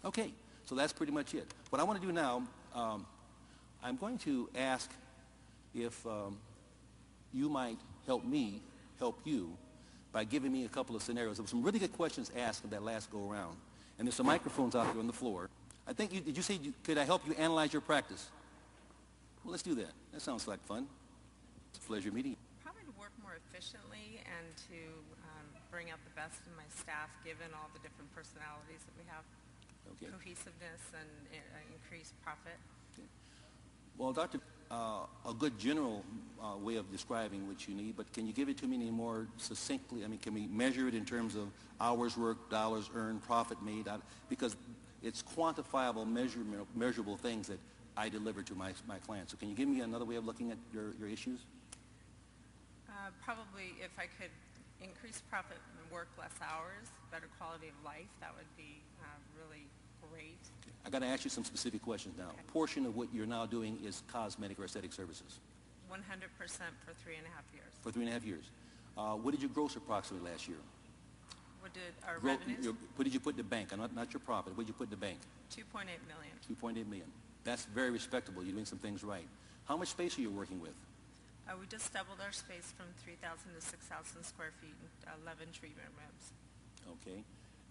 Okay, so that's pretty much it. What I want to do now, I'm going to ask if you might help me help you by giving me a couple of scenarios. There were some really good questions asked in that last go-around. And there's some microphones out there on the floor. I think did you say, could I help you analyze your practice? Well, let's do that. That sounds like fun. It's a pleasure meeting you. Probably to work more efficiently and to bring out the best in my staff, given all the different personalities that we have. Okay. Cohesiveness and increased profit. Okay. Well, Dr. A good general way of describing what you need, but can you give it to me any more succinctly? I mean, can we measure it in terms of hours worked, dollars earned, profit made? Because it's quantifiable, measurable things that I deliver to my clients. So can you give me another way of looking at your issues? Probably if I could increase profit and work less hours, better quality of life, that would be really great. Okay. I got to ask you some specific questions now. Okay. A portion of what you're now doing is cosmetic or aesthetic services. 100% for 3.5 years. For 3.5 years. What did you gross approximately last year? What did our revenues? What did you put in the bank? Not your profit. What did you put in the bank? 2.8 million. 2.8 million. That's very respectable. You're doing some things right. How much space are you working with? We just doubled our space from 3,000 to 6,000 square feet and 11 treatment rooms. Okay.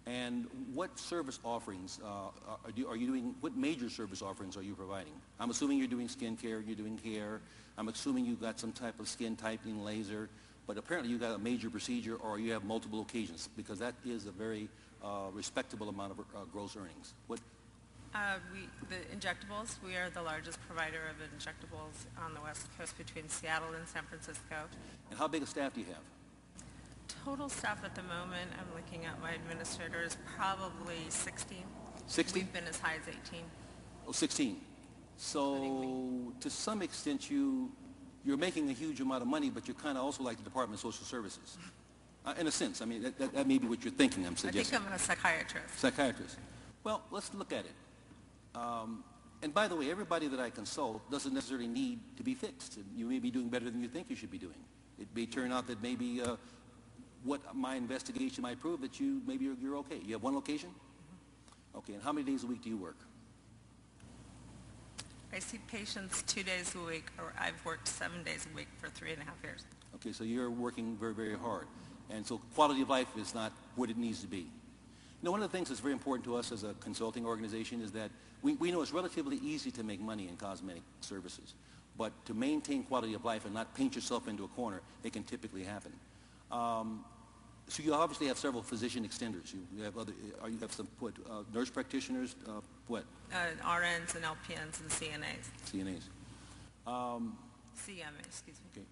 And what service offerings are you doing? What major service offerings are you providing? I'm assuming you're doing skin care, you're doing hair. I'm assuming you've got some type of skin tightening laser, but apparently you've got a major procedure or you have multiple occasions, because that is a very respectable amount of gross earnings. What? The injectables, we are the largest provider of injectables on the West Coast between Seattle and San Francisco. And how big a staff do you have? Total staff at the moment, I'm looking at my administrators, probably 16. 16? We've been as high as 18. Oh, 16. So to some extent you're making a huge amount of money, but you're kind of also like the Department of Social Services. In a sense, I mean, that may be what you're thinking, I'm suggesting. I think I'm a psychiatrist. Psychiatrist. Well, let's look at it. And by the way, everybody that I consult doesn't necessarily need to be fixed. You may be doing better than you think you should be doing. It may turn out that maybe what my investigation might prove that maybe you're okay. You have one location? Mm-hmm. Okay, and how many days a week do you work? I see patients 2 days a week, or I've worked 7 days a week for 3.5 years. Okay, so you're working very, very hard. And so quality of life is not what it needs to be. You know, one of the things that's very important to us as a consulting organization is that we know it's relatively easy to make money in cosmetic services, but to maintain quality of life and not paint yourself into a corner, it can typically happen. So you obviously have several physician extenders. You have some nurse practitioners, what? RNs and LPNs and CNAs. CNAs. CMA, excuse me. Okay.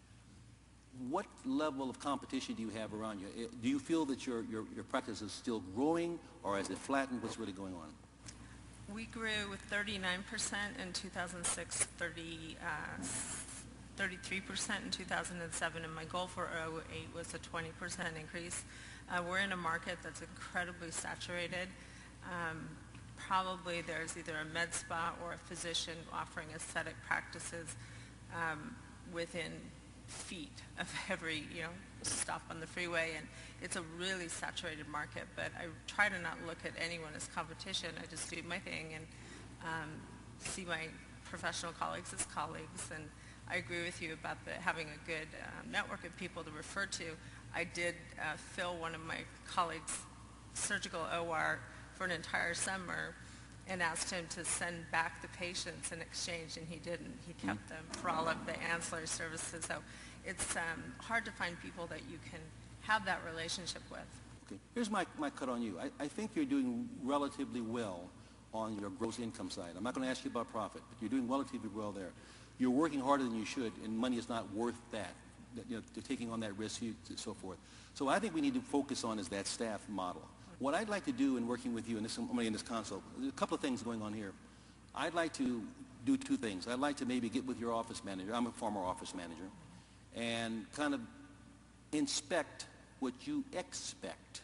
What level of competition do you have around you? Do you feel that your practice is still growing, or has it flattened? What's really going on? We grew with 39% in 2006, 33% in 2007, and my goal for 2008 was a 20% increase. We're in a market that's incredibly saturated. Probably there's either a med spa or a physician offering aesthetic practices within feet of every stop on the freeway, and it's a really saturated market, but I try to not look at anyone as competition. I just do my thing and see my professional colleagues as colleagues, and I agree with you about having a good network of people to refer to. I did fill one of my colleagues' surgical OR for an entire summer and asked him to send back the patients in exchange, and he didn't. He kept them for all of the ancillary services. So it's hard to find people that you can have that relationship with. Okay. Here's my cut on you. I think you're doing relatively well on your gross income side. I'm not going to ask you about profit, but you're doing relatively well there. You're working harder than you should, and money is not worth that. You're taking on that risk, and so forth. So what I think we need to focus on is that staff model. What I'd like to do in working with you, and I'm in this consult, there's a couple of things going on here. I'd like to do two things. I'd like to maybe get with your office manager. I'm a former office manager, and kind of inspect what you expect